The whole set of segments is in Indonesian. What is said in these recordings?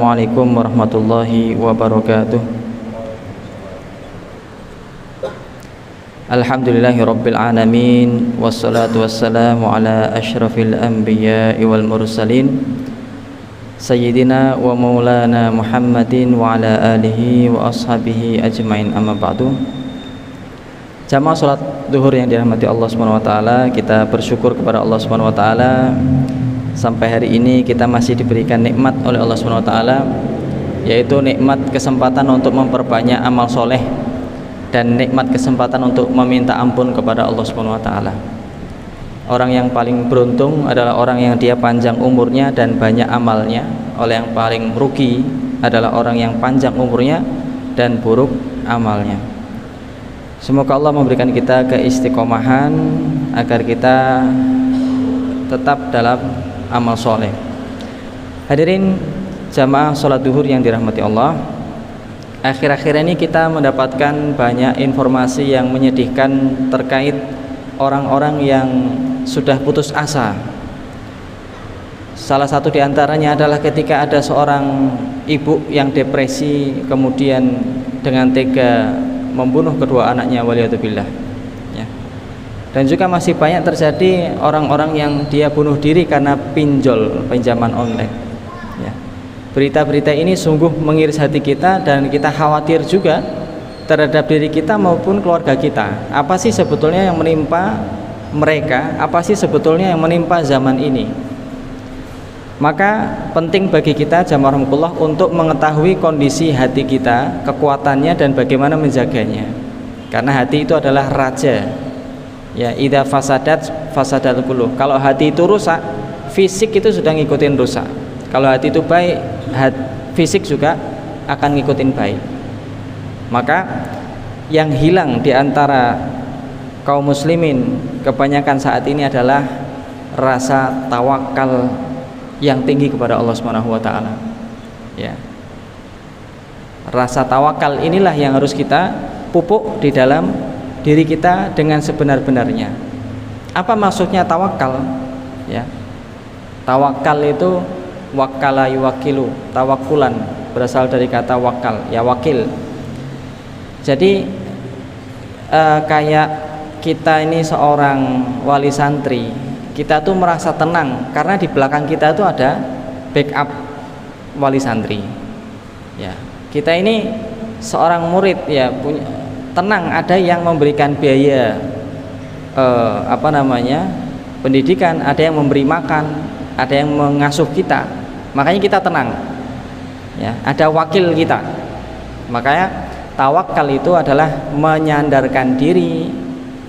Assalamualaikum warahmatullahi wabarakatuh. Alhamdulillahi rabbil alamin, wassalatu wassalamu ala asyrafil anbiya'i wal mursalin, Sayyidina wa maulana Muhammadin wa ala alihi wa ashabihi ajmain, amma ba'du. Jamaah salat zuhur yang dirahmati Allah SWT, kita bersyukur kepada Allah SWT. Sampai hari ini kita masih diberikan nikmat oleh Allah SWT, yaitu nikmat kesempatan untuk memperbanyak amal soleh dan nikmat kesempatan untuk meminta ampun kepada Allah SWT. Orang yang paling beruntung adalah orang yang dia panjang umurnya dan banyak amalnya. Oleh yang paling rugi adalah orang yang panjang umurnya dan buruk amalnya. Semoga Allah memberikan kita keistiqomahan agar kita tetap dalam amal soleh. Hadirin jamaah sholat duhur yang dirahmati Allah, akhir-akhir ini kita mendapatkan banyak informasi yang menyedihkan terkait orang-orang yang sudah putus asa. Salah satu diantaranya adalah ketika ada seorang ibu yang depresi, kemudian dengan tega membunuh kedua anaknya, waliyadzubillah. Dan juga masih banyak terjadi orang-orang yang dia bunuh diri karena pinjaman online. Berita-berita ini sungguh mengiris hati kita dan kita khawatir juga terhadap diri kita maupun keluarga kita. Apa sih sebetulnya yang menimpa mereka? Apa sih sebetulnya yang menimpa zaman ini? Maka penting bagi kita jamaah rahmatullah untuk mengetahui kondisi hati kita, kekuatannya dan bagaimana menjaganya. Karena hati itu adalah raja. Ya, idza fasadat fasadal qulub. Kalau hati itu rusak, fisik itu sudah ngikutin rusak. Kalau hati itu baik, fisik juga akan ngikutin baik. Maka yang hilang di antara kaum muslimin kebanyakan saat ini adalah rasa tawakal yang tinggi kepada Allah Subhanahu wa taala. Ya. Rasa tawakal inilah yang harus kita pupuk di dalam diri kita dengan sebenar-benarnya. Apa maksudnya tawakal? Ya. Tawakal itu wakala yuwakilu, tawakulan berasal dari kata wakal, ya wakil. Jadi kayak kita ini seorang wali santri, kita tuh merasa tenang karena di belakang kita tuh ada backup wali santri. Ya, kita ini seorang murid, ya punya tenang, ada yang memberikan biaya pendidikan, ada yang memberi makan, ada yang mengasuh kita, makanya kita tenang. Ya, ada wakil kita. Makanya tawakal itu adalah menyandarkan diri,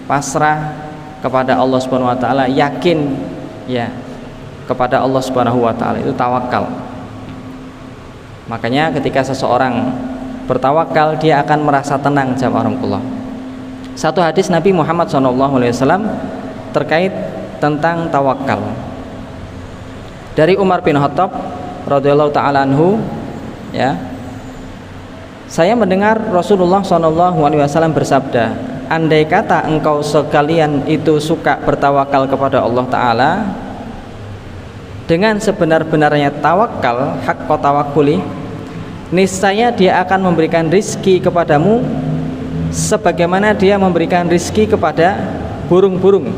pasrah kepada Allah Subhanahu wa taala, yakin ya kepada Allah Subhanahu wa taala, itu tawakal. Makanya ketika seseorang bertawakal, dia akan merasa tenang jamaah rahmatullah. Satu hadis Nabi Muhammad SAW terkait tentang tawakal dari Umar bin Khattab radhiyallahu taala anhu, ya, saya mendengar Rasulullah SAW bersabda, andai kata engkau sekalian itu suka bertawakal kepada Allah Ta'ala dengan sebenar-benarnya tawakal, haqqa tawakkuli, niscaya dia akan memberikan rizki kepadamu sebagaimana dia memberikan rizki kepada burung-burung.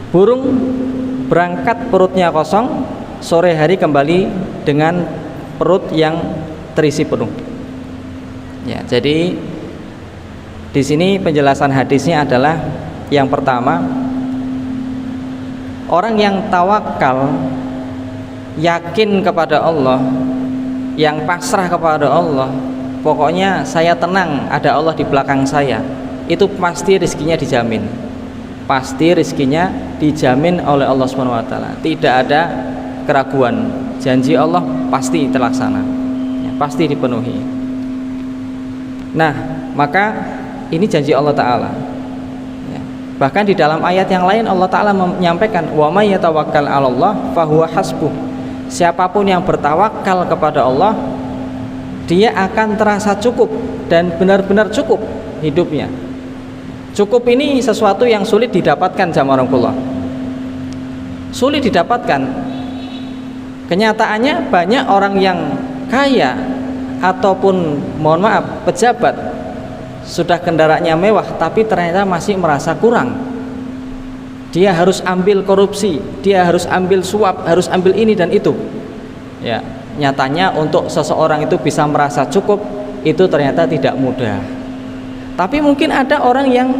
Burung berangkat perutnya kosong, sore hari kembali dengan perut yang terisi penuh. Ya, jadi di sini penjelasan hadisnya adalah yang pertama, orang yang tawakal, yakin kepada Allah, yang pasrah kepada Allah, pokoknya saya tenang, ada Allah di belakang saya, itu pasti rezekinya dijamin. Pasti rezekinya dijamin oleh Allah Subhanahu wa taala. Tidak ada keraguan. Janji Allah pasti terlaksana. Ya, pasti dipenuhi. Nah, maka ini janji Allah taala. Ya. Bahkan di dalam ayat yang lain Allah taala menyampaikan, "Wa may yatawakkal 'alallah fahuwa hasbuh." Siapapun yang bertawakal kepada Allah, dia akan terasa cukup dan benar-benar cukup hidupnya. Cukup ini sesuatu yang sulit didapatkan jamaah rahmatullah. Sulit didapatkan. Kenyataannya banyak orang yang kaya ataupun mohon maaf pejabat sudah kendaraannya mewah tapi ternyata masih merasa kurang. Dia harus ambil korupsi, dia harus ambil suap, harus ambil ini dan itu. Ya, nyatanya untuk seseorang itu bisa merasa cukup itu ternyata tidak mudah. Tapi mungkin ada orang yang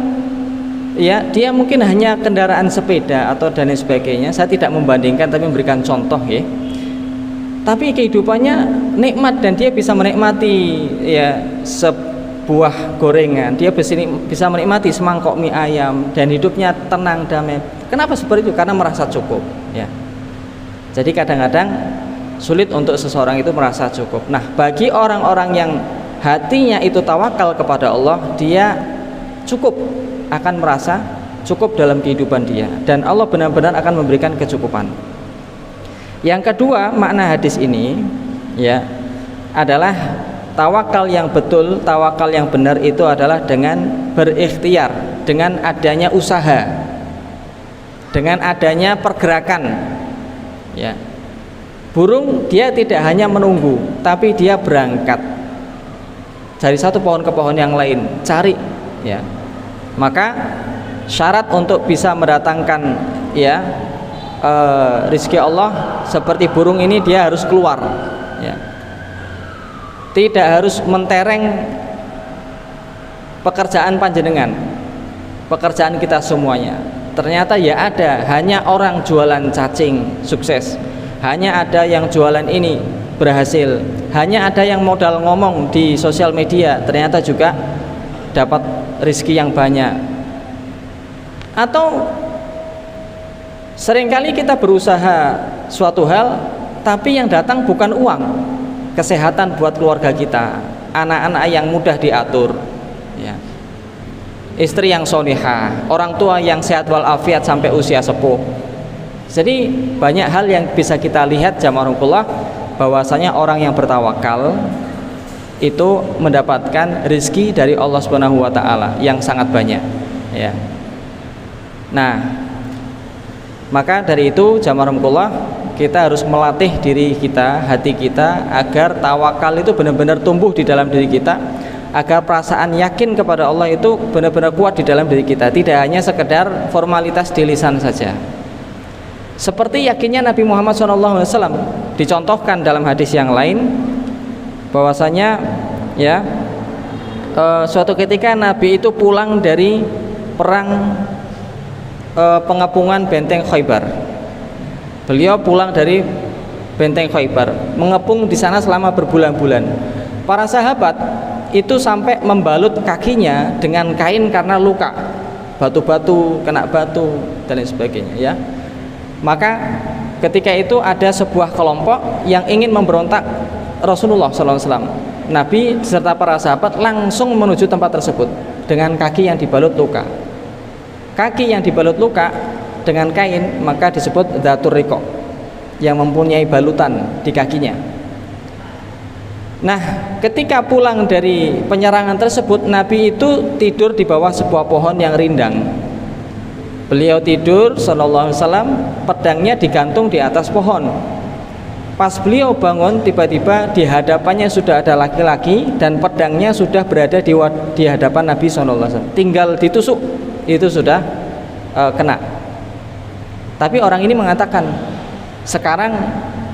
ya dia mungkin hanya kendaraan sepeda atau dan lain sebagainya. Saya tidak membandingkan tapi memberikan contoh ya. Tapi kehidupannya nikmat dan dia bisa menikmati ya sebuah gorengan, dia bisa menikmati semangkok mie ayam dan hidupnya tenang damai. Kenapa seperti itu? Karena merasa cukup ya. Jadi kadang-kadang sulit untuk seseorang itu merasa cukup. Nah, bagi orang-orang yang hatinya itu tawakal kepada Allah, dia cukup, akan merasa cukup dalam kehidupan dia dan Allah benar-benar akan memberikan kecukupan. Yang kedua, makna hadis ini ya adalah tawakal yang betul, tawakal yang benar itu adalah dengan berikhtiar, dengan adanya usaha, dengan adanya pergerakan. Ya. Burung dia tidak hanya menunggu, tapi dia berangkat dari satu pohon ke pohon yang lain, cari. Ya. Maka syarat untuk bisa mendatangkan ya rizki Allah seperti burung ini dia harus keluar. Ya. Tidak harus mentereng pekerjaan panjenengan, pekerjaan kita semuanya. Ternyata ya ada, hanya orang jualan cacing sukses, hanya ada yang jualan ini berhasil, hanya ada yang modal ngomong di sosial media ternyata juga dapat rizki yang banyak. Atau seringkali kita berusaha suatu hal tapi yang datang bukan uang, kesehatan buat keluarga kita, anak-anak yang mudah diatur ya, istri yang solihah, orang tua yang sehat walafiat sampai usia sepuh. Jadi banyak hal yang bisa kita lihat jamaahullah, bahwasanya orang yang bertawakal itu mendapatkan rezeki dari Allah Subhanahu wa taala yang sangat banyak ya. Nah, maka dari itu jamaahullah kita harus melatih diri kita, hati kita agar tawakal itu benar-benar tumbuh di dalam diri kita, agar perasaan yakin kepada Allah itu benar-benar kuat di dalam diri kita, tidak hanya sekedar formalitas di lisan saja. Seperti yakinnya Nabi Muhammad SAW dicontohkan dalam hadis yang lain, bahwasanya ya suatu ketika Nabi itu pulang dari perang pengepungan benteng Khaybar. Beliau pulang dari benteng Khaybar, mengepung di sana selama berbulan-bulan. Para sahabat itu sampai membalut kakinya dengan kain karena luka, batu-batu, kena batu dan lain sebagainya ya. Maka ketika itu ada sebuah kelompok yang ingin memberontak Rasulullah SAW. Nabi serta para sahabat langsung menuju tempat tersebut dengan kaki yang dibalut luka. Kaki yang dibalut luka dengan kain maka disebut dzatur riqaq, yang mempunyai balutan di kakinya. Nah, ketika pulang dari penyerangan tersebut, Nabi itu tidur di bawah sebuah pohon yang rindang. Beliau tidur sallallahu alaihi wasallam, pedangnya digantung di atas pohon. Pas beliau bangun, tiba-tiba di hadapannya sudah ada laki-laki dan pedangnya sudah berada di hadapan Nabi sallallahu alaihi wasallam. Tinggal ditusuk itu sudah kena. Tapi orang ini mengatakan, sekarang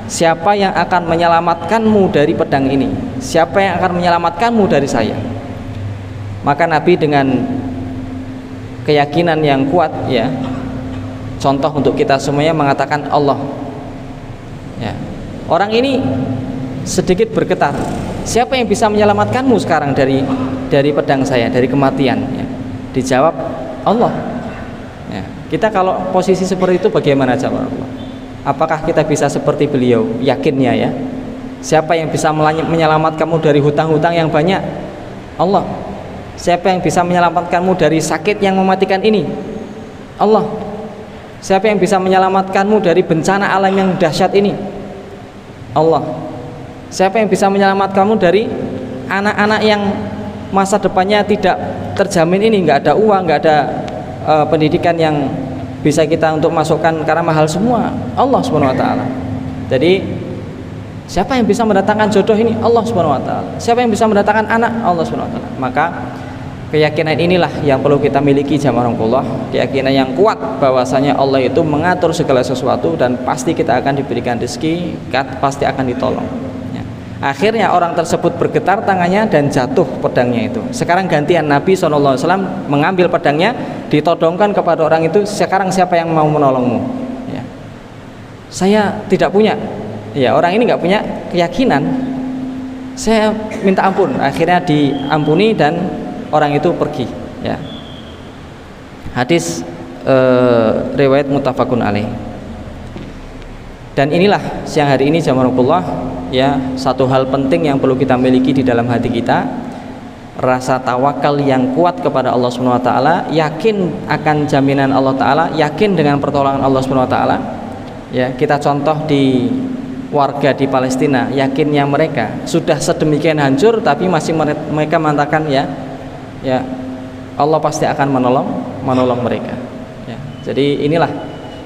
siapa yang akan menyelamatkanmu dari pedang ini? Siapa yang akan menyelamatkanmu dari saya? Maka Nabi dengan keyakinan yang kuat ya, contoh untuk kita semuanya, mengatakan Allah ya. Orang ini sedikit bergetar, siapa yang bisa menyelamatkanmu sekarang dari pedang saya, dari kematian ya? Dijawab Allah ya. Kita kalau posisi seperti itu bagaimana jawab Allah? Apakah kita bisa seperti beliau yakinnya ya? Siapa yang bisa menyelamatkanmu dari hutang-hutang yang banyak? Allah. Siapa yang bisa menyelamatkanmu dari sakit yang mematikan ini? Allah. Siapa yang bisa menyelamatkanmu dari bencana alam yang dahsyat ini? Allah. Siapa yang bisa menyelamatkanmu dari anak-anak yang masa depannya tidak terjamin ini, nggak ada uang, nggak ada pendidikan yang bisa kita untuk masukkan karena mahal semua? Allah Subhanahu wa taala. Jadi Siapa yang bisa mendatangkan jodoh ini? Allah Subhanahu wa taala. Siapa yang bisa mendatangkan anak? Allah Subhanahu wa taala. Maka keyakinan inilah yang perlu kita miliki jamaah Allah, keyakinan yang kuat bahwasanya Allah itu mengatur segala sesuatu dan pasti kita akan diberikan rezeki, pasti akan ditolong. Ya. Akhirnya orang tersebut bergetar tangannya dan jatuh pedangnya itu. Sekarang gantian Nabi SAW mengambil pedangnya, ditodongkan kepada orang itu. Sekarang siapa yang mau menolongmu? Ya. Saya tidak punya. Ya, orang ini nggak punya keyakinan. Saya minta ampun. Akhirnya diampuni dan orang itu pergi. Ya. Hadis riwayat muttafaqun alaih. Dan inilah siang hari ini jamaahullah, ya, satu hal penting yang perlu kita miliki di dalam hati kita, rasa tawakal yang kuat kepada Allah Subhanahu wa taala, yakin akan jaminan Allah taala, yakin dengan pertolongan Allah Subhanahu wa taala. Ya, kita contoh di warga di Palestina, yakinnya mereka sudah sedemikian hancur tapi masih mereka mengatakan ya Allah pasti akan menolong mereka. Ya, jadi inilah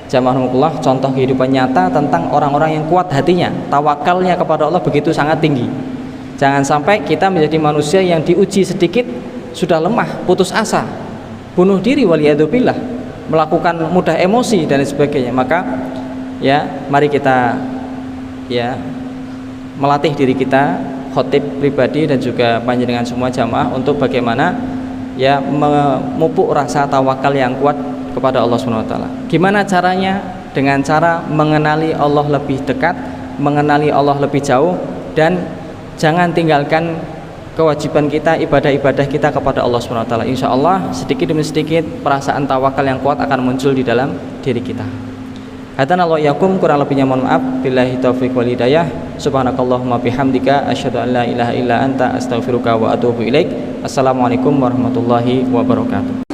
jamaahullah contoh kehidupan nyata tentang orang-orang yang kuat hatinya, tawakalnya kepada Allah begitu sangat tinggi. Jangan sampai kita menjadi manusia yang diuji sedikit sudah lemah, putus asa, bunuh diri waliyadzubillah, melakukan mudah emosi dan sebagainya. Maka ya mari kita ya melatih diri kita, khotib pribadi dan juga panjenengan semua jamaah untuk bagaimana ya memupuk rasa tawakal yang kuat kepada Allah Subhanahu wa taala. Gimana caranya? Dengan cara mengenali Allah lebih dekat, mengenali Allah lebih jauh, dan jangan tinggalkan kewajiban kita, ibadah-ibadah kita kepada Allah Subhanahu wa taala. Insyaallah sedikit demi sedikit perasaan tawakal yang kuat akan muncul di dalam diri kita. Hadanallahu yakum, kurang lebihnya mohon maaf. Billahi taufiq wal hidayah. Subhanakallahumma bihamdika asyhadu an la ilaha illa anta astaghfiruka wa atubu ilaik. Assalamualaikum warahmatullahi wabarakatuh.